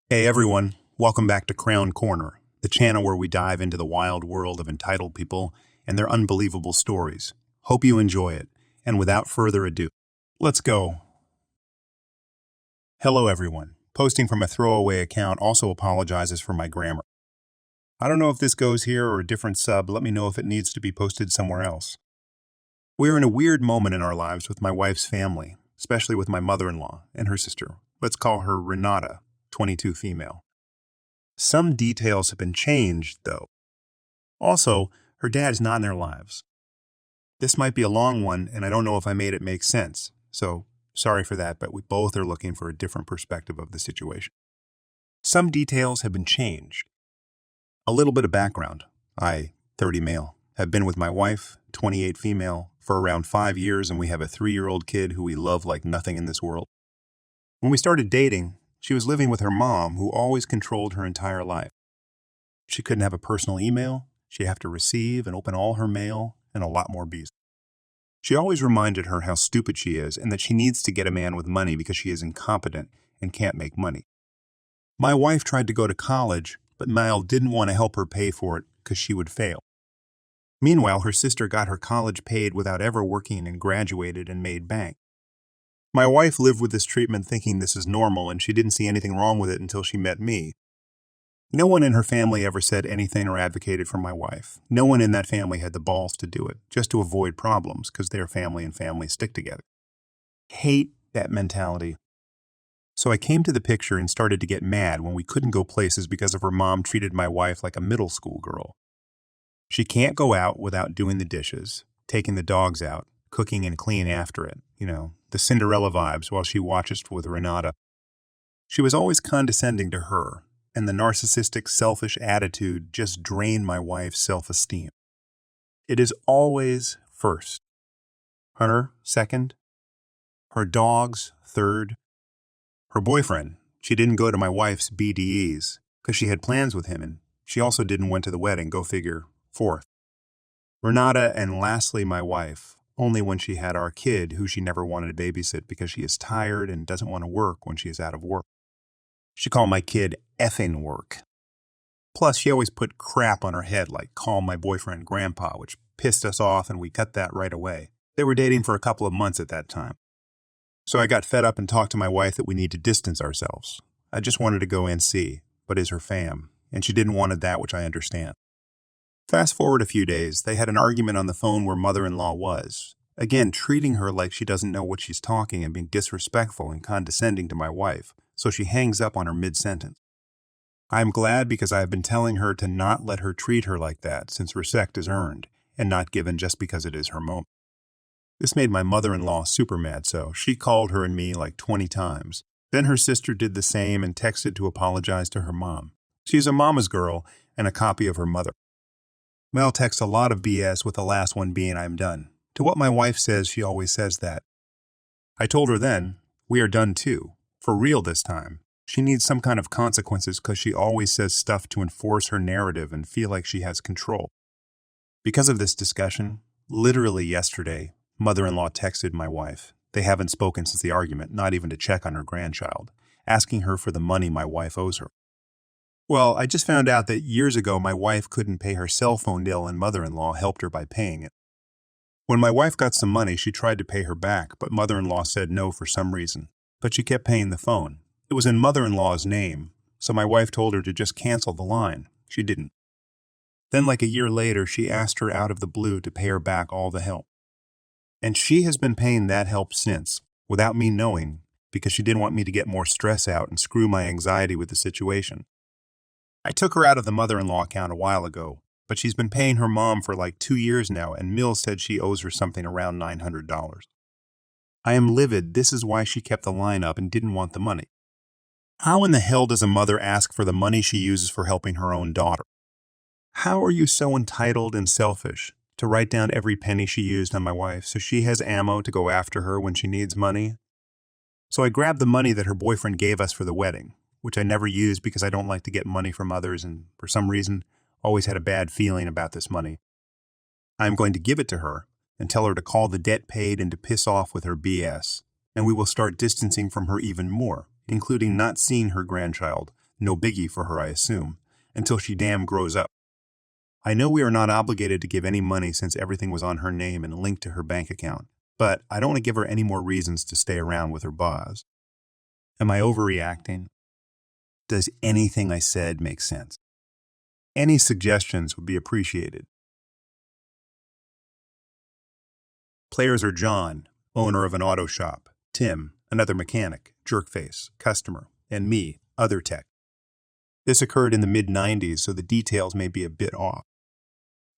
Hey everyone, welcome back to K-Korner, the channel where we dive into the wild world of entitled people and their unbelievable stories. Hope you enjoy it, and without further ado, let's go. Hello everyone. Posting from a throwaway account also apologizes for my grammar. I don't know if this goes here or a different sub, let me know if it needs to be posted somewhere else. We're in a weird moment in our lives with my wife's family, especially with my mother-in-law and her sister. Let's call her Renata, 22 female. Some details have been changed, though. Also, her dad is not in their lives. This might be a long one, and I don't know if I made it make sense, so sorry for that, but we both are looking for a different perspective of the situation. Some details have been changed. A little bit of background. I, 30 male, have been with my wife, 28 female, for around 5 years, and we have a 3-year-old kid who we love like nothing in this world. When we started dating, she was living with her mom, who always controlled her entire life. She couldn't have a personal email, she'd have to receive and open all her mail, and a lot more bees. She always reminded her how stupid she is and that she needs to get a man with money because she is incompetent and can't make money. My wife tried to go to college, but Niall didn't want to help her pay for it because she would fail. Meanwhile, her sister got her college paid without ever working and graduated and made bank. My wife lived with this treatment thinking this is normal, and she didn't see anything wrong with it until she met me. No one in her family ever said anything or advocated for my wife. No one in that family had the balls to do it, just to avoid problems, because their family and family stick together. Hate that mentality. So I came to the picture and started to get mad when we couldn't go places because of her mom treated my wife like a middle school girl. She can't go out without doing the dishes, taking the dogs out, cooking and cleaning after it, the Cinderella vibes while she watches with Renata. She was always condescending to her, and the narcissistic, selfish attitude just drained my wife's self-esteem. It is always first. Her second. Her dogs third. Her boyfriend, she didn't go to my wife's BDEs because she had plans with him, and she also didn't went to the wedding, go figure, fourth. Renata, and lastly my wife, only when she had our kid who she never wanted to babysit because she is tired and doesn't want to work when she is out of work. She called my kid effing work. Plus, she always put crap on her head like call my boyfriend grandpa, which pissed us off and we cut that right away. They were dating for a couple of months at that time. So I got fed up and talked to my wife that we need to distance ourselves. I just wanted to go and see, but is her fam, and she didn't want that, which I understand. Fast forward a few days, they had an argument on the phone where mother-in-law was, again treating her like she doesn't know what she's talking and being disrespectful and condescending to my wife, so she hangs up on her mid-sentence. I am glad because I have been telling her to not let her treat her like that since respect is earned and not given just because it is her moment. This made my mother-in-law super mad, so she called her and me like 20 times. Then her sister did the same and texted to apologize to her mom. She's a mama's girl and a copy of her mother. Mel texts a lot of BS with the last one being I'm done. To what my wife says, she always says that. I told her then, we are done too. For real this time. She needs some kind of consequences because she always says stuff to enforce her narrative and feel like she has control. Because of this discussion, literally yesterday, mother-in-law texted my wife. They haven't spoken since the argument, not even to check on her grandchild, asking her for the money my wife owes her. Well, I just found out that years ago my wife couldn't pay her cell phone bill and mother-in-law helped her by paying it. When my wife got some money, she tried to pay her back, but mother-in-law said no for some reason. But she kept paying the phone. It was in mother-in-law's name, so my wife told her to just cancel the line. She didn't. Then like a year later, she asked her out of the blue to pay her back all the help. And she has been paying that help since, without me knowing, because she didn't want me to get more stress out and screw my anxiety with the situation. I took her out of the mother-in-law account a while ago, but she's been paying her mom for like 2 years now, and Mills said she owes her something around $900. I am livid. This is why she kept the line up and didn't want the money. How in the hell does a mother ask for the money she uses for helping her own daughter? How are you so entitled and selfish to write down every penny she used on my wife so she has ammo to go after her when she needs money? So I grabbed the money that her boyfriend gave us for the wedding, which I never used because I don't like to get money from others and, for some reason, always had a bad feeling about this money. I am going to give it to her and tell her to call the debt paid and to piss off with her BS, and we will start distancing from her even more, including not seeing her grandchild, no biggie for her, I assume, until she damn grows up. I know we are not obligated to give any money since everything was on her name and linked to her bank account, but I don't want to give her any more reasons to stay around with her boss. Am I overreacting? Does anything I said make sense? Any suggestions would be appreciated. Players are John, owner of an auto shop, Tim, another mechanic, jerkface, customer, and me, other tech. This occurred in the mid-90s, so the details may be a bit off.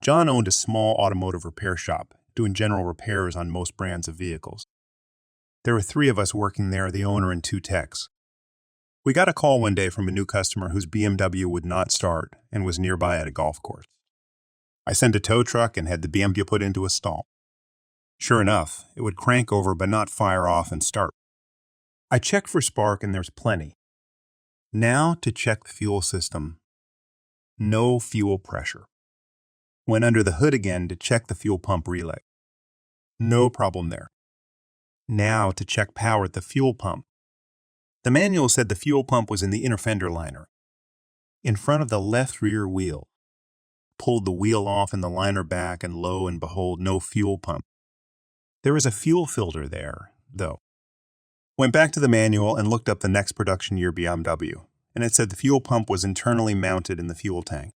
John owned a small automotive repair shop, doing general repairs on most brands of vehicles. There were 3 of us working there, the owner and 2 techs. We got a call one day from a new customer whose BMW would not start and was nearby at a golf course. I sent a tow truck and had the BMW put into a stall. Sure enough, it would crank over but not fire off and start. I checked for spark and there's plenty. Now to check the fuel system. No fuel pressure. Went under the hood again to check the fuel pump relay. No problem there. Now to check power at the fuel pump. The manual said the fuel pump was in the inner fender liner, in front of the left rear wheel. Pulled the wheel off and the liner back, and lo and behold, no fuel pump. There is a fuel filter there, though. Went back to the manual and looked up the next production year BMW, and it said the fuel pump was internally mounted in the fuel tank.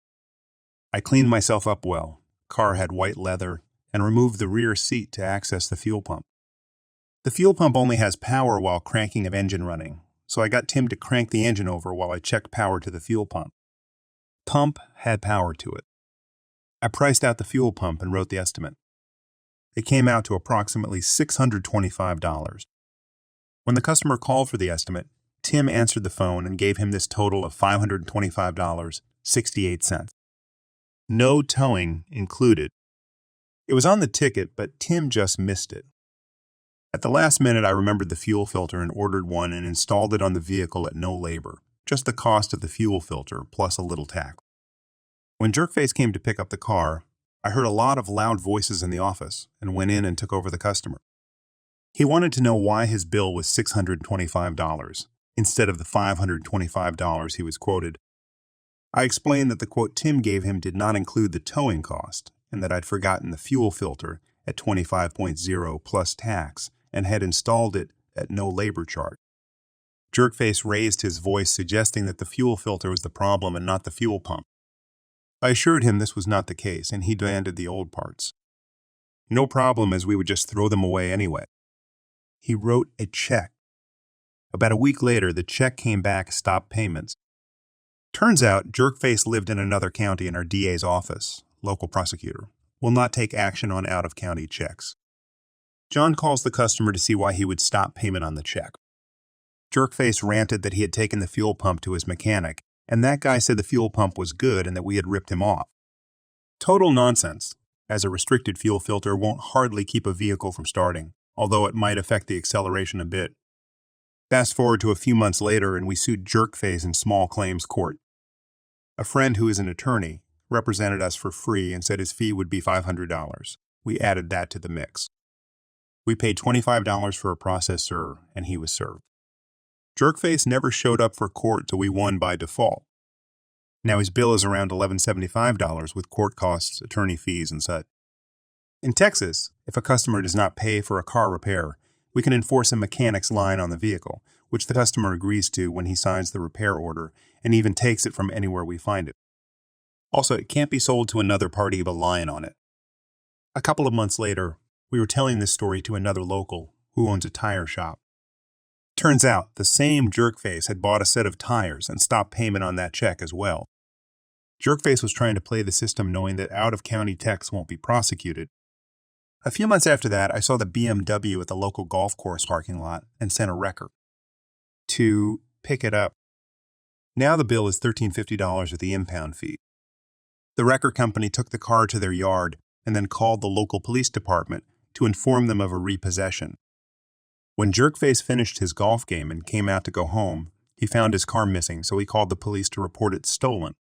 I cleaned myself up well, car had white leather, and removed the rear seat to access the fuel pump. The fuel pump only has power while cranking of engine running, so I got Tim to crank the engine over while I checked power to the fuel pump. Pump had power to it. I priced out the fuel pump and wrote the estimate. It came out to approximately $625. When the customer called for the estimate, Tim answered the phone and gave him this total of $525.68. No towing included. It was on the ticket, but Tim just missed it. At the last minute, I remembered the fuel filter and ordered one and installed it on the vehicle at no labor, just the cost of the fuel filter plus a little tax. When Jerkface came to pick up the car, I heard a lot of loud voices in the office and went in and took over the customer. He wanted to know why his bill was $625 instead of the $525 he was quoted. I explained that the quote Tim gave him did not include the towing cost and that I'd forgotten the fuel filter at 25.0 plus tax and had installed it at no labor charge. Jerkface raised his voice, suggesting that the fuel filter was the problem and not the fuel pump. I assured him this was not the case, and he demanded the old parts. No problem, as we would just throw them away anyway. He wrote a check. About a week later, the check came back, stopped payments. Turns out, Jerkface lived in another county and our DA's office, local prosecutor, will not take action on out-of-county checks. John calls the customer to see why he would stop payment on the check. Jerkface ranted that he had taken the fuel pump to his mechanic, and that guy said the fuel pump was good and that we had ripped him off. Total nonsense, as a restricted fuel filter won't hardly keep a vehicle from starting, although it might affect the acceleration a bit. Fast forward to a few months later, and we sued Jerkface in small claims court. A friend who is an attorney represented us for free and said his fee would be $500. We added that to the mix. We paid $25 for a process server, and he was served. Jerkface never showed up for court, so we won by default. Now his bill is around $1,175 with court costs, attorney fees, and such. In Texas, if a customer does not pay for a car repair, we can enforce a mechanic's line on the vehicle, which the customer agrees to when he signs the repair order and even takes it from anywhere we find it. Also, it can't be sold to another party with a line on it. A couple of months later, we were telling this story to another local who owns a tire shop. Turns out, the same Jerkface had bought a set of tires and stopped payment on that check as well. Jerkface was trying to play the system knowing that out-of-county techs won't be prosecuted. A few months after that, I saw the BMW at the local golf course parking lot and sent a wrecker to pick it up. Now the bill is $1,350 with the impound fee. The wrecker company took the car to their yard and then called the local police department to inform them of a repossession. When Jerkface finished his golf game and came out to go home, he found his car missing, so he called the police to report it stolen.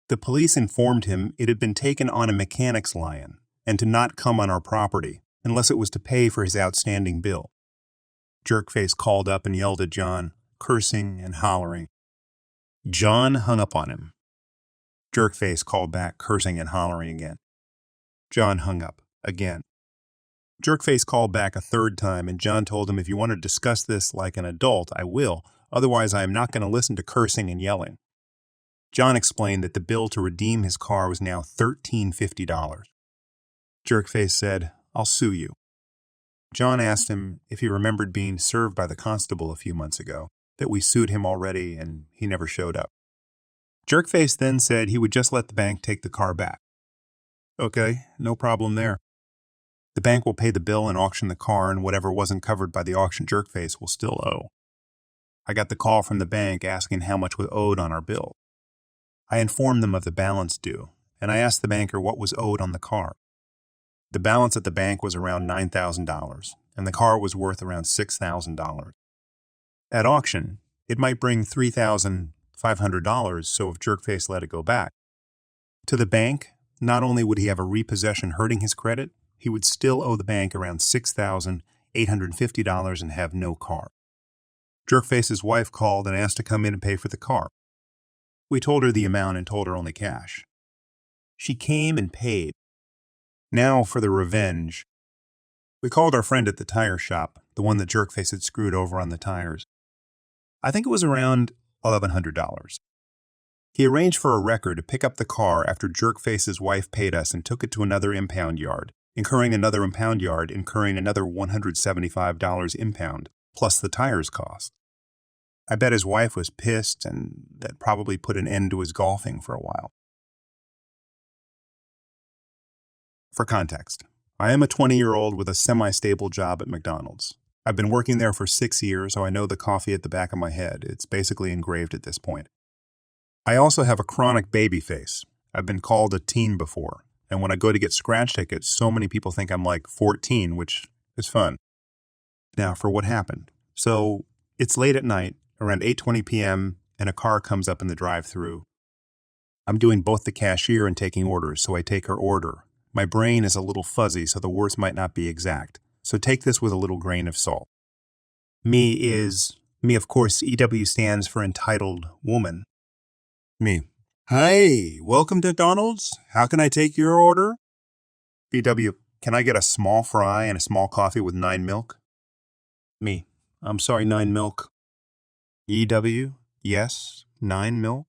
The police informed him it had been taken on a mechanic's line and to not come on our property unless it was to pay for his outstanding bill. Jerkface called up and yelled at John, cursing and hollering. John hung up on him. Jerkface called back, cursing and hollering again. John hung up again. Jerkface called back a third time, and John told him, if you want to discuss this like an adult, I will. Otherwise, I am not going to listen to cursing and yelling. John explained that the bill to redeem his car was now $1,350. Jerkface said, I'll sue you. John asked him if he remembered being served by the constable a few months ago, that we sued him already and he never showed up. Jerkface then said he would just let the bank take the car back. Okay, no problem there. The bank will pay the bill and auction the car, and whatever wasn't covered by the auction Jerkface will still owe. I got the call from the bank asking how much was owed on our bill. I informed them of the balance due, and I asked the banker what was owed on the car. The balance at the bank was around $9,000, and the car was worth around $6,000. At auction, it might bring $3,500, so if Jerkface let it go back. To the bank, not only would he have a repossession hurting his credit, he would still owe the bank around $6,850 and have no car. Jerkface's wife called and asked to come in and pay for the car. We told her the amount and told her only cash. She came and paid. Now for the revenge. We called our friend at the tire shop, the one that Jerkface had screwed over on the tires. I think it was around $1,100. He arranged for a wrecker to pick up the car after Jerkface's wife paid us and took it to another impound yard, incurring another $175 impound, plus the tires cost. I bet his wife was pissed, and that probably put an end to his golfing for a while. For context, I am a 20-year-old with a semi-stable job at McDonald's. I've been working there for 6 years, so I know the coffee at the back of my head. It's basically engraved at this point. I also have a chronic baby face. I've been called a teen before, and when I go to get scratch tickets, so many people think I'm like 14, which is fun. Now, for what happened. So, it's late at night, around 8:20 p.m., and a car comes up in the drive-thru. I'm doing both the cashier and taking orders, so I take her order. My brain is a little fuzzy, so the words might not be exact, so take this with a little grain of salt. Me, of course, EW stands for entitled woman. Me. Hi, welcome to McDonald's. How can I take your order? EW, can I get a small fry and a small coffee with 9 milk? Me. I'm sorry, 9 milk. EW, yes, 9 milk.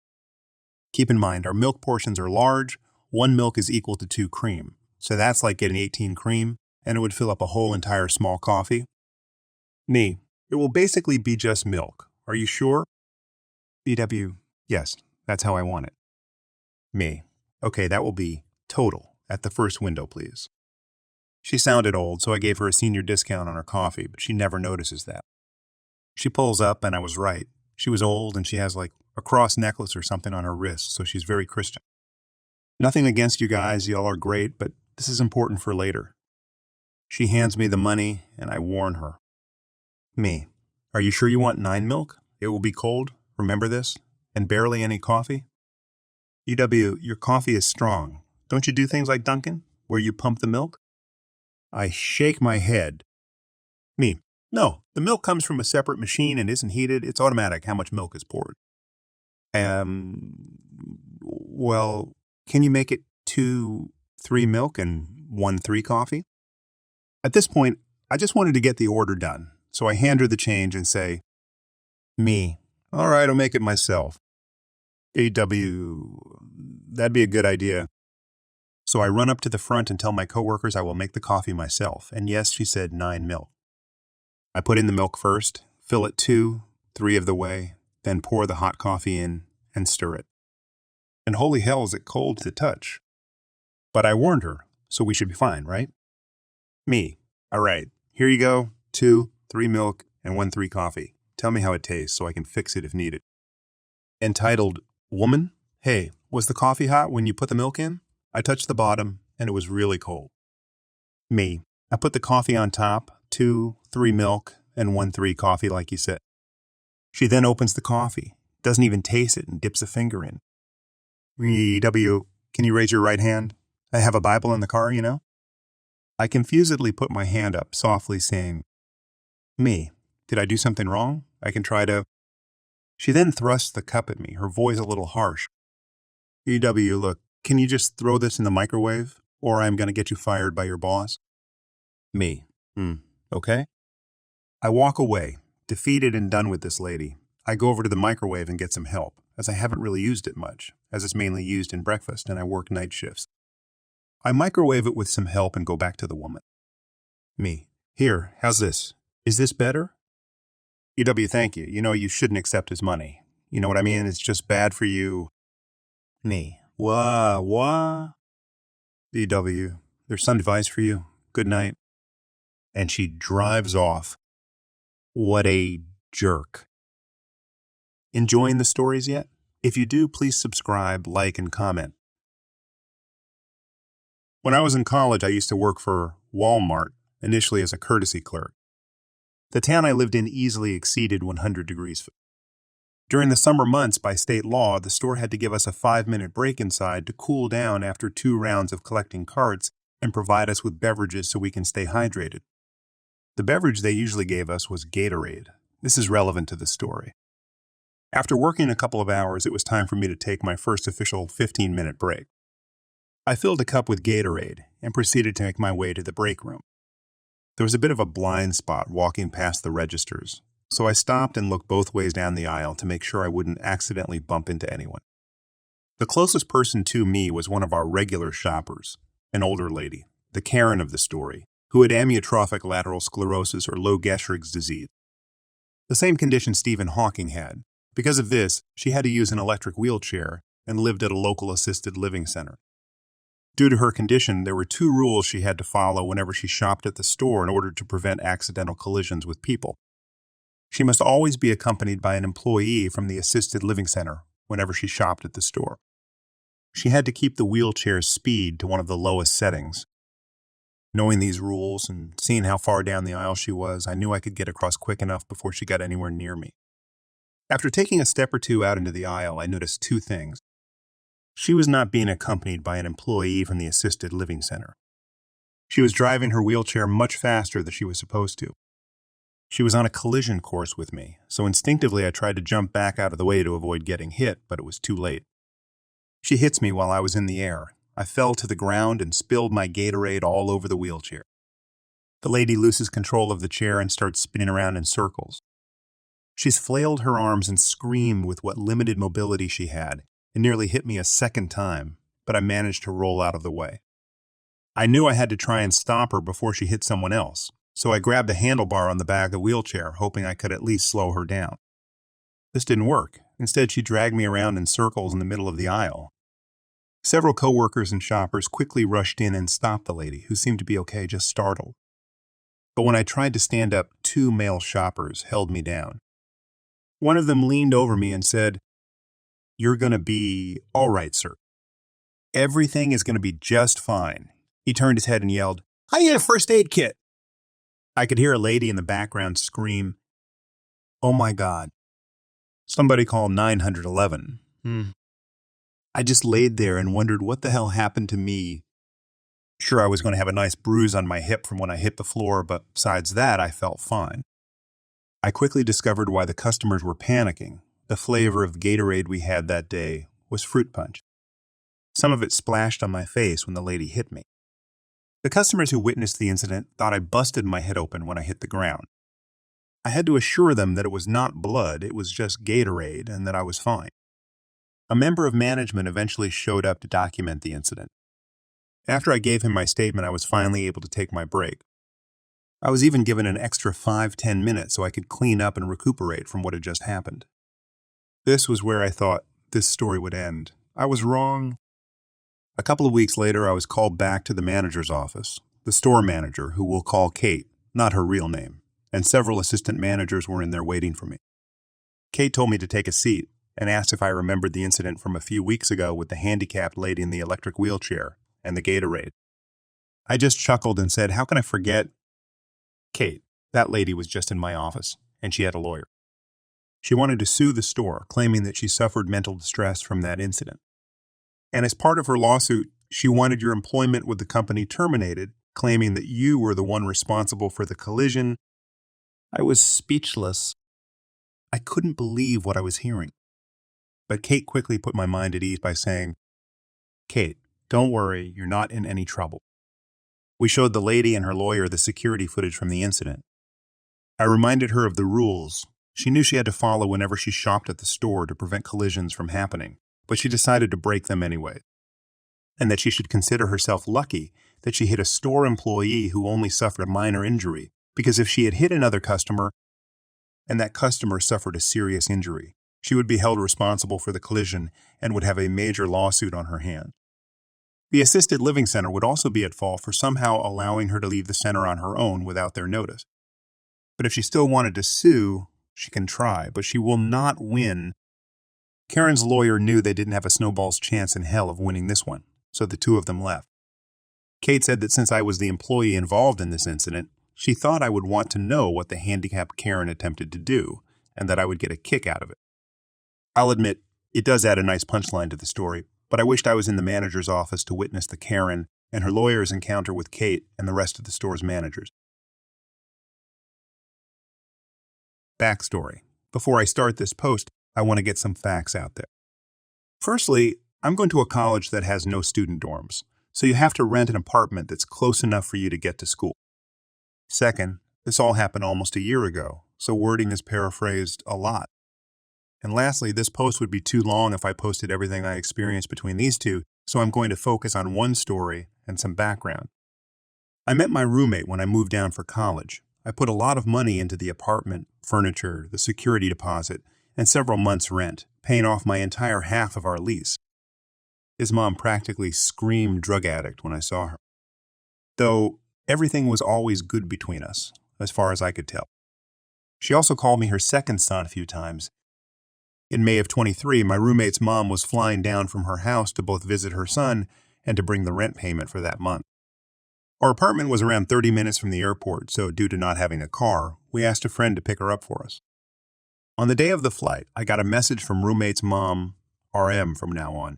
Keep in mind, our milk portions are large. 1 milk is equal to 2 cream. So that's like getting 18 cream, and it would fill up a whole entire small coffee. Me. It will basically be just milk. Are you sure? EW, yes, that's how I want it. Me. Okay, that will be total at the first window, please. She sounded old, so I gave her a senior discount on her coffee, but she never notices that. She pulls up, and I was right. She was old, and she has like a cross necklace or something on her wrist, so she's very Christian. Nothing against you guys, y'all are great, but this is important for later. She hands me the money, and I warn her. Me. Are you sure you want 9 milk? It will be cold, remember this, and barely any coffee? EW, your coffee is strong. Don't you do things like Dunkin', where you pump the milk? I shake my head. Me. No, the milk comes from a separate machine and isn't heated. It's automatic how much milk is poured. Well, can you make it 2 3 milk and 1 3 coffee? At this point, I just wanted to get the order done, so I hand her the change and say, Me. All right, I'll make it myself. AW, that'd be a good idea. So I run up to the front and tell my coworkers I will make the coffee myself, and yes, she said 9 milk. I put in the milk first, fill it 2, 3 of the way, then pour the hot coffee in and stir it. And holy hell, is it cold to the touch. But I warned her, so we should be fine, right? Me. All right, here you go, 2, 3 milk, and 1 3 coffee. Tell me how it tastes so I can fix it if needed. Entitled, Woman? Hey, was the coffee hot when you put the milk in? I touched the bottom, and it was really cold. Me. I put the coffee on top, 2, 3 milk, and 1 3 coffee like you said. She then opens the coffee, doesn't even taste it, and dips a finger in. EW, can you raise your right hand? I have a Bible in the car, you know? I confusedly put my hand up, softly saying, Me, did I do something wrong? I can try to... She then thrusts the cup at me, her voice a little harsh. EW, look, can you just throw this in the microwave, or I'm going to get you fired by your boss? Me. Okay. I walk away, defeated and done with this lady. I go over to the microwave and get some help, as I haven't really used it much, as it's mainly used in breakfast and I work night shifts. I microwave it with some help and go back to the woman. Me. Here, how's this? Is this better? EW, thank you. You know, you shouldn't accept his money. You know what I mean? It's just bad for you. Me. Wah. EW, there's some advice for you. Good night. And she drives off. What a jerk. Enjoying the stories yet? If you do, please subscribe, like, and comment. When I was in college, I used to work for Walmart, initially as a courtesy clerk. The town I lived in easily exceeded 100 degrees. During the summer months, by state law, the store had to give us a 5-minute break inside to cool down after 2 rounds of collecting carts and provide us with beverages so we can stay hydrated. The beverage they usually gave us was Gatorade. This is relevant to the story. After working a couple of hours, it was time for me to take my first official 15-minute break. I filled a cup with Gatorade and proceeded to make my way to the break room. There was a bit of a blind spot walking past the registers, so I stopped and looked both ways down the aisle to make sure I wouldn't accidentally bump into anyone. The closest person to me was one of our regular shoppers, an older lady, the Karen of the story, who had amyotrophic lateral sclerosis or low Geschrig's disease, the same condition Stephen Hawking had. Because of this, she had to use an electric wheelchair and lived at a local assisted living center. Due to her condition, there were 2 rules she had to follow whenever she shopped at the store in order to prevent accidental collisions with people. She must always be accompanied by an employee from the assisted living center whenever she shopped at the store. She had to keep the wheelchair's speed to one of the lowest settings. Knowing these rules and seeing how far down the aisle she was, I knew I could get across quick enough before she got anywhere near me. After taking a step or 2 out into the aisle, I noticed 2 things. She was not being accompanied by an employee from the assisted living center. She was driving her wheelchair much faster than she was supposed to. She was on a collision course with me, so instinctively I tried to jump back out of the way to avoid getting hit, but it was too late. She hits me while I was in the air. I fell to the ground and spilled my Gatorade all over the wheelchair. The lady loses control of the chair and starts spinning around in circles. She's flailed her arms and screamed with what limited mobility she had, and nearly hit me a second time, but I managed to roll out of the way. I knew I had to try and stop her before she hit someone else, so I grabbed a handlebar on the back of the wheelchair, hoping I could at least slow her down. This didn't work. Instead, she dragged me around in circles in the middle of the aisle. Several coworkers and shoppers quickly rushed in and stopped the lady, who seemed to be okay, just startled. But when I tried to stand up, 2 male shoppers held me down. One of them leaned over me and said, "You're going to be all right, sir. Everything is going to be just fine." He turned his head and yelled, "I need a first aid kit." I could hear a lady in the background scream, "Oh my God. Somebody call 911. I just laid there and wondered what the hell happened to me. Sure, I was going to have a nice bruise on my hip from when I hit the floor, but besides that, I felt fine. I quickly discovered why the customers were panicking. The flavor of Gatorade we had that day was fruit punch. Some of it splashed on my face when the lady hit me. The customers who witnessed the incident thought I busted my head open when I hit the ground. I had to assure them that it was not blood, it was just Gatorade, and that I was fine. A member of management eventually showed up to document the incident. After I gave him my statement, I was finally able to take my break. I was even given an extra 5-10 minutes so I could clean up and recuperate from what had just happened. This was where I thought this story would end. I was wrong. A couple of weeks later, I was called back to the manager's office, the store manager, who we'll call Kate, not her real name, and several assistant managers were in there waiting for me. Kate told me to take a seat and asked if I remembered the incident from a few weeks ago with the handicapped lady in the electric wheelchair and the Gatorade. I just chuckled and said, "How can I forget?" Kate, that lady was just in my office, and she had a lawyer. She wanted to sue the store, claiming that she suffered mental distress from that incident. And as part of her lawsuit, she wanted your employment with the company terminated, claiming that you were the one responsible for the collision. I was speechless. I couldn't believe what I was hearing. But Kate quickly put my mind at ease by saying, "Kate, don't worry, you're not in any trouble." We showed the lady and her lawyer the security footage from the incident. I reminded her of the rules she knew she had to follow whenever she shopped at the store to prevent collisions from happening, but she decided to break them anyway, and that she should consider herself lucky that she hit a store employee who only suffered a minor injury, because if she had hit another customer and that customer suffered a serious injury, she would be held responsible for the collision and would have a major lawsuit on her hands. The assisted living center would also be at fault for somehow allowing her to leave the center on her own without their notice. But if she still wanted to sue, she can try, but she will not win. Karen's lawyer knew they didn't have a snowball's chance in hell of winning this one, so the two of them left. Kate said that since I was the employee involved in this incident, she thought I would want to know what the handicapped Karen attempted to do, and that I would get a kick out of it. I'll admit, it does add a nice punchline to the story, but I wished I was in the manager's office to witness the Karen and her lawyer's encounter with Kate and the rest of the store's managers. Backstory. Before I start this post, I want to get some facts out there. Firstly, I'm going to a college that has no student dorms, so you have to rent an apartment that's close enough for you to get to school. Second, this all happened almost a year ago, so wording is paraphrased a lot. And lastly, this post would be too long if I posted everything I experienced between these two, so I'm going to focus on one story and some background. I met my roommate when I moved down for college. I put a lot of money into the apartment, furniture, the security deposit, and several months' rent, paying off my entire half of our lease. His mom practically screamed drug addict when I saw her. Though everything was always good between us, as far as I could tell. She also called me her second son a few times. In May of 23, my roommate's mom was flying down from her house to both visit her son and to bring the rent payment for that month. Our apartment was around 30 minutes from the airport, so due to not having a car, we asked a friend to pick her up for us. On the day of the flight, I got a message from roommate's mom, RM from now on.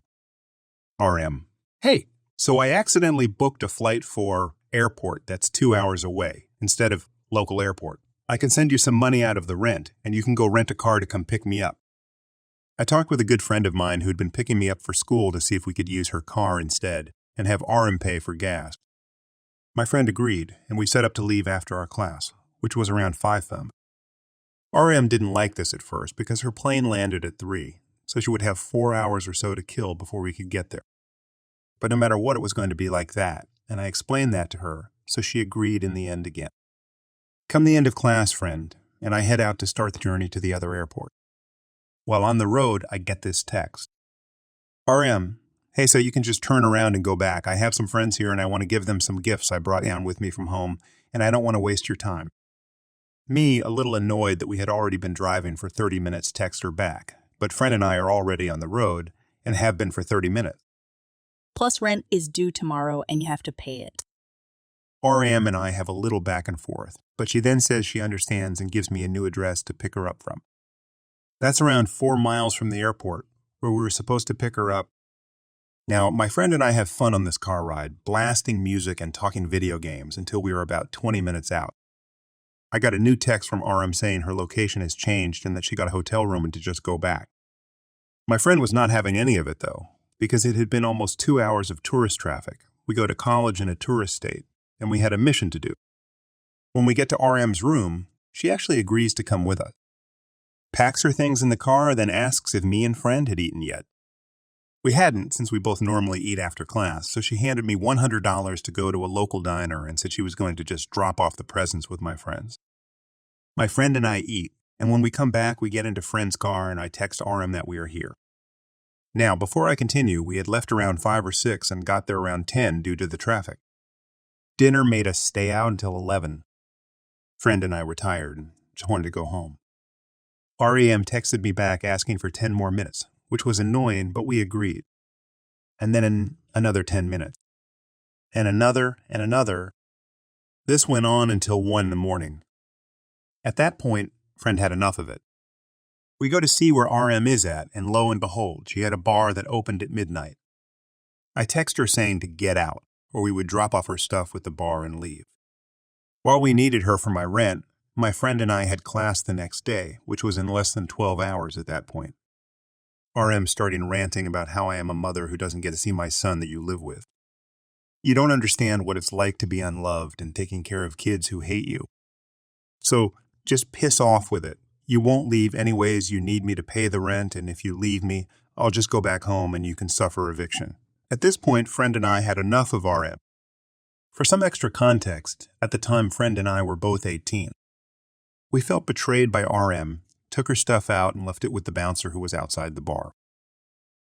RM. Hey, so I accidentally booked a flight for airport that's 2 hours away instead of local airport. I can send you some money out of the rent, and you can go rent a car to come pick me up. I talked with a good friend of mine who'd been picking me up for school to see if we could use her car instead and have RM pay for gas. My friend agreed, and we set up to leave after our class, which was around 5 p.m. RM didn't like this at first because her plane landed at 3, so she would have 4 hours or so to kill before we could get there. But no matter what, it was going to be like that, and I explained that to her, so she agreed in the end again. Come the end of class, friend, and I head out to start the journey to the other airport. While on the road, I get this text. RM, hey, so you can just turn around and go back. I have some friends here and I want to give them some gifts I brought down with me from home, and I don't want to waste your time. Me, a little annoyed that we had already been driving for 30 minutes, text her back, but friend and I are already on the road and have been for 30 minutes. Plus rent is due tomorrow and you have to pay it. RM and I have a little back and forth, but she then says she understands and gives me a new address to pick her up from. That's around 4 miles from the airport, where we were supposed to pick her up. Now, my friend and I have fun on this car ride, blasting music and talking video games until we were about 20 minutes out. I got a new text from RM saying her location has changed and that she got a hotel room and to just go back. My friend was not having any of it, though, because it had been almost 2 hours of tourist traffic. We go to college in a tourist state, and we had a mission to do. When we get to RM's room, she actually agrees to come with us. Packs her things in the car, then asks if me and friend had eaten yet. We hadn't, since we both normally eat after class, so she handed me $100 to go to a local diner and said she was going to just drop off the presents with my friends. My friend and I eat, and when we come back, we get into friend's car and I text RM that we are here. Now, before I continue, we had left around 5 or 6 and got there around 10 due to the traffic. Dinner made us stay out until 11. Friend and I were tired and just wanted to go home. REM texted me back asking for 10 more minutes, which was annoying, but we agreed. And then another 10 minutes. And another and another. This went on until 1 in the morning. At that point, friend had enough of it. We go to see where RM is at, and lo and behold, she had a bar that opened at midnight. I text her saying to get out, or we would drop off her stuff with the bar and leave. While we needed her for my rent, My friend and I had class the next day, which was in less than 12 hours at that point. RM starting ranting about how I am a mother who doesn't get to see my son that you live with. You don't understand what it's like to be unloved and taking care of kids who hate you. So just piss off with it. You won't leave anyways. You need me to pay the rent, and if you leave me, I'll just go back home and you can suffer eviction. At this point, friend and I had enough of RM. For some extra context, at the time friend and I were both 18. We felt betrayed by RM, took her stuff out and left it with the bouncer who was outside the bar.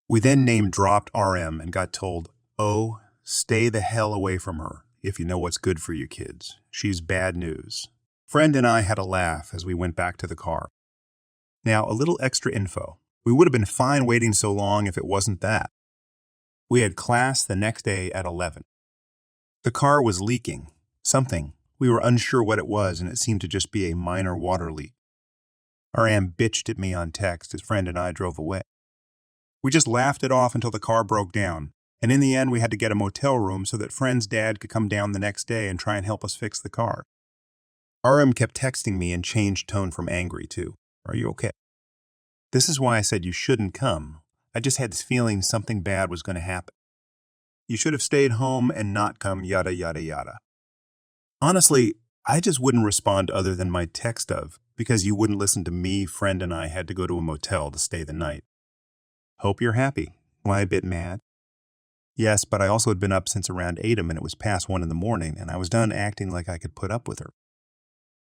We then name-dropped RM and got told, "Oh, stay the hell away from her if you know what's good for you kids. She's bad news." Friend and I had a laugh as we went back to the car. Now, a little extra info. We would have been fine waiting so long if it wasn't that. We had class the next day at 11. The car was leaking. Something. We were unsure what it was, and it seemed to just be a minor water leak. RM bitched at me on text as friend and I drove away. We just laughed it off until the car broke down, and in the end we had to get a motel room so that friend's dad could come down the next day and try and help us fix the car. RM kept texting me and changed tone from angry to, "Are you okay?" This is why I said you shouldn't come. I just had this feeling something bad was going to happen. You should have stayed home and not come, yada, yada, yada. Honestly, I just wouldn't respond other than my text of, because you wouldn't listen to me, friend and I had to go to a motel to stay the night. Hope you're happy. Why a bit mad? Yes, but I also had been up since around 8 and it was past 1 in the morning, and I was done acting like I could put up with her.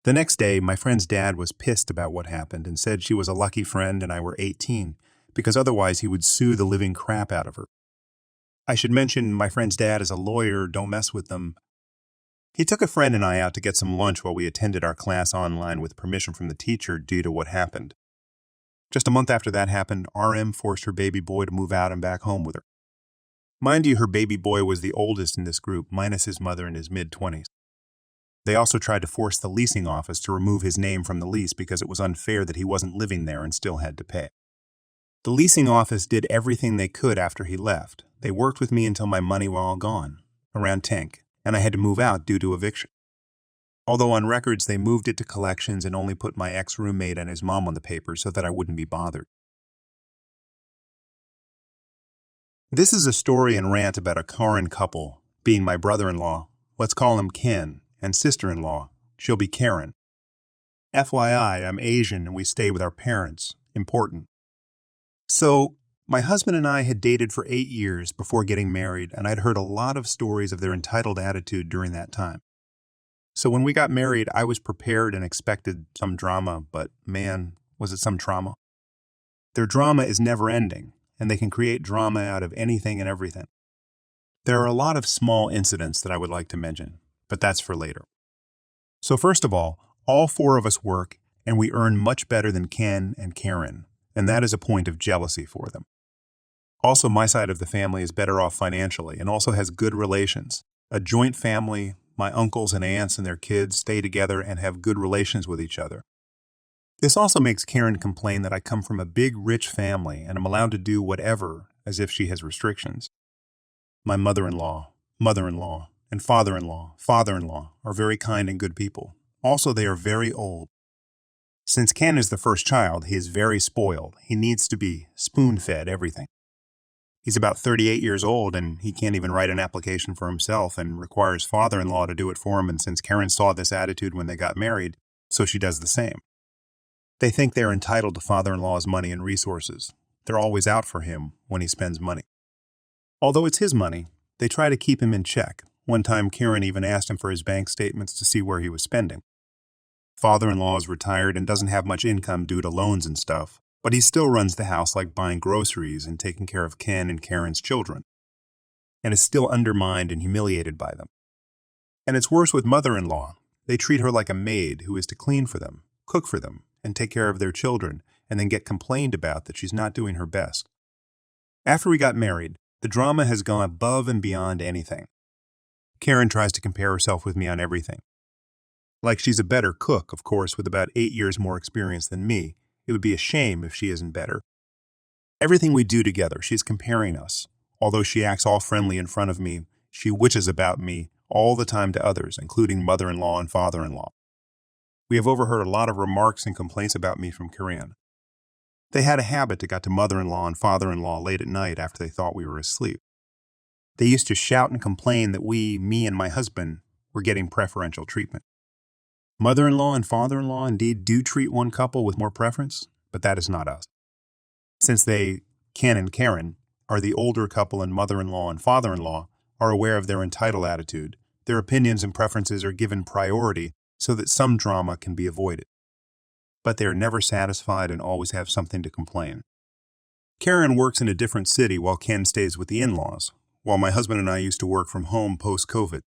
The next day, my friend's dad was pissed about what happened and said she was a lucky friend and I were 18, because otherwise he would sue the living crap out of her. I should mention my friend's dad is a lawyer, don't mess with them. He took a friend and I out to get some lunch while we attended our class online with permission from the teacher due to what happened. Just a month after that happened, RM forced her baby boy to move out and back home with her. Mind you, her baby boy was the oldest in this group, minus his mother in his mid-20s. They also tried to force the leasing office to remove his name from the lease because it was unfair that he wasn't living there and still had to pay. The leasing office did everything they could after he left. They worked with me until my money was all gone, around tank, and I had to move out due to eviction. Although on records they moved it to collections and only put my ex-roommate and his mom on the paper so that I wouldn't be bothered. This is a story and rant about a Karen couple, being my brother-in-law, let's call him Ken, and sister-in-law, she'll be Karen. FYI, I'm Asian and we stay with our parents. Important. So, my husband and I had dated for 8 years before getting married, and I'd heard a lot of stories of their entitled attitude during that time. So when we got married, I was prepared and expected some drama, but man, was it some trauma. Their drama is never ending, and they can create drama out of anything and everything. There are a lot of small incidents that I would like to mention, but that's for later. So first of all 4 of us work, and we earn much better than Ken and Karen, and that is a point of jealousy for them. Also, my side of the family is better off financially and also has good relations. A joint family, my uncles and aunts and their kids stay together and have good relations with each other. This also makes Karen complain that I come from a big, rich family and am allowed to do whatever as if she has restrictions. My mother-in-law, and father-in-law are very kind and good people. Also, they are very old. Since Ken is the first child, he is very spoiled. He needs to be spoon-fed everything. He's about 38 years old, and he can't even write an application for himself and requires father-in-law to do it for him, and since Karen saw this attitude when they got married, so she does the same. They think they're entitled to father-in-law's money and resources. They're always out for him when he spends money. Although it's his money, they try to keep him in check. One time, Karen even asked him for his bank statements to see where he was spending. Father-in-law is retired and doesn't have much income due to loans and stuff, but he still runs the house like buying groceries and taking care of Ken and Karen's children, and is still undermined and humiliated by them. And it's worse with mother-in-law. They treat her like a maid who is to clean for them, cook for them, and take care of their children, and then get complained about that she's not doing her best. After we got married, the drama has gone above and beyond anything. Karen tries to compare herself with me on everything. Like she's a better cook, of course, with about 8 years more experience than me. It would be a shame if she isn't better. Everything we do together, she's comparing us. Although she acts all friendly in front of me, she witches about me all the time to others, including mother-in-law and father-in-law. We have overheard a lot of remarks and complaints about me from Korean. They had a habit that got to mother-in-law and father-in-law late at night after they thought we were asleep. They used to shout and complain that me and my husband, were getting preferential treatment. Mother-in-law and father-in-law indeed do treat one couple with more preference, but that is not us. Since they, Ken and Karen, are the older couple and mother-in-law and father-in-law are aware of their entitled attitude, their opinions and preferences are given priority so that some drama can be avoided. But they are never satisfied and always have something to complain. Karen works in a different city while Ken stays with the in-laws, while my husband and I used to work from home post-COVID.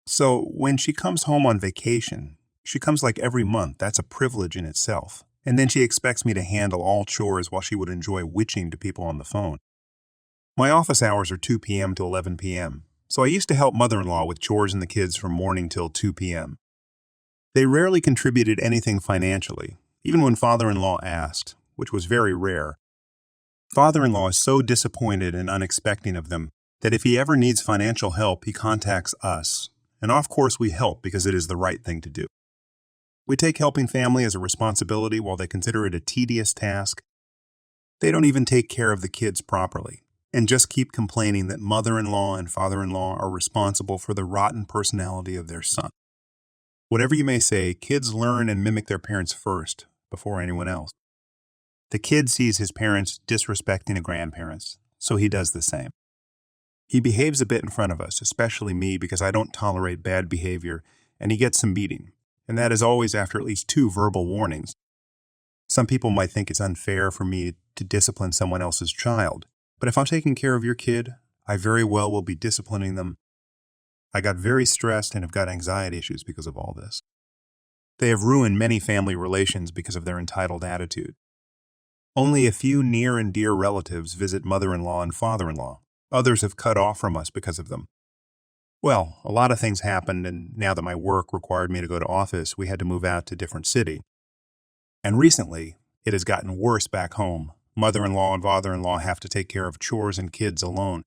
So when she comes home on vacation, she comes like every month. That's a privilege in itself. And then she expects me to handle all chores while she would enjoy witching to people on the phone. My office hours are 2 p.m. to 11 p.m., so I used to help mother-in-law with chores and the kids from morning till 2 p.m. They rarely contributed anything financially, even when father-in-law asked, which was very rare. Father-in-law is so disappointed and unexpecting of them that if he ever needs financial help, he contacts us. And of course we help because it is the right thing to do. We take helping family as a responsibility while they consider it a tedious task. They don't even take care of the kids properly and just keep complaining that mother-in-law and father-in-law are responsible for the rotten personality of their son. Whatever you may say, kids learn and mimic their parents first, before anyone else. The kid sees his parents disrespecting the grandparents, so he does the same. He behaves a bit in front of us, especially me, because I don't tolerate bad behavior, and he gets some beating, and that is always after at least 2 verbal warnings. Some people might think it's unfair for me to discipline someone else's child, but if I'm taking care of your kid, I very well will be disciplining them. I got very stressed and have got anxiety issues because of all this. They have ruined many family relations because of their entitled attitude. Only a few near and dear relatives visit mother-in-law and father-in-law. Others have cut off from us because of them. Well, a lot of things happened, and now that my work required me to go to office, we had to move out to a different city. And recently, it has gotten worse back home. Mother-in-law and father-in-law have to take care of chores and kids alone.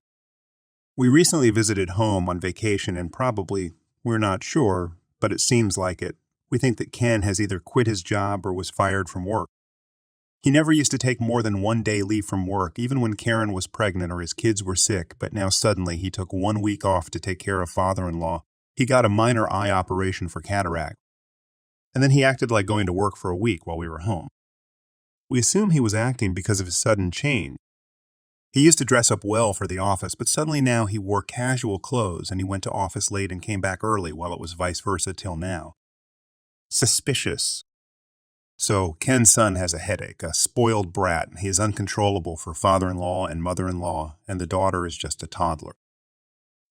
We recently visited home on vacation and we're not sure, but it seems like it. We think that Ken has either quit his job or was fired from work. He never used to take more than 1 day leave from work, even when Karen was pregnant or his kids were sick, but now suddenly he took 1 week off to take care of father-in-law. He got a minor eye operation for cataract. And then he acted like going to work for a week while we were home. We assume he was acting because of his sudden change. He used to dress up well for the office, but suddenly now he wore casual clothes and he went to office late and came back early, while it was vice versa till now. Suspicious. So Ken's son has a headache, a spoiled brat. He is uncontrollable for father-in-law and mother-in-law, and the daughter is just a toddler.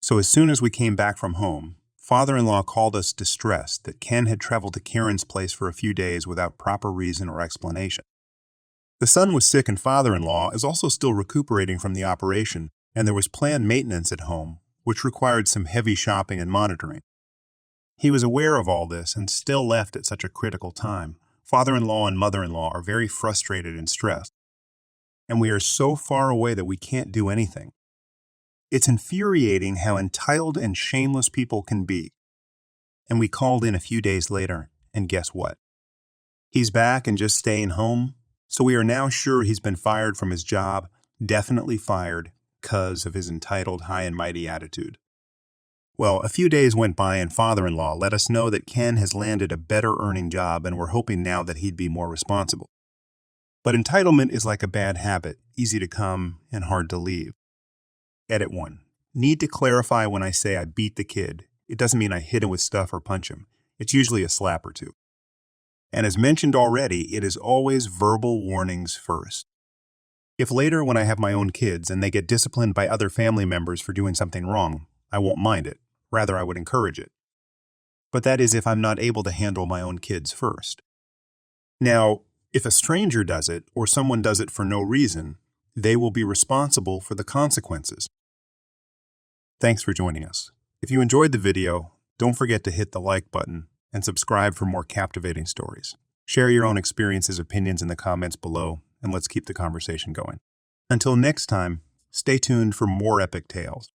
So as soon as we came back from home, father-in-law called us distressed that Ken had traveled to Karen's place for a few days without proper reason or explanation. The son was sick and father-in-law is also still recuperating from the operation, and there was planned maintenance at home, which required some heavy shopping and monitoring. He was aware of all this and still left at such a critical time. Father-in-law and mother-in-law are very frustrated and stressed, and we are so far away that we can't do anything. It's infuriating how entitled and shameless people can be. And we called in a few days later, and guess what? He's back and just staying home. So we are now sure he's been fired from his job, definitely fired, because of his entitled high and mighty attitude. Well, a few days went by and father-in-law let us know that Ken has landed a better earning job and we're hoping now that he'd be more responsible. But entitlement is like a bad habit, easy to come and hard to leave. Edit 1. Need to clarify when I say I beat the kid. It doesn't mean I hit him with stuff or punch him. It's usually a slap or two. And as mentioned already, it is always verbal warnings first. If later when I have my own kids and they get disciplined by other family members for doing something wrong, I won't mind it. Rather, I would encourage it. But that is if I'm not able to handle my own kids first. Now, if a stranger does it or someone does it for no reason, they will be responsible for the consequences. Thanks for joining us. If you enjoyed the video, don't forget to hit the like button and subscribe for more captivating stories. Share your own experiences, opinions in the comments below, and let's keep the conversation going. Until next time, stay tuned for more epic tales.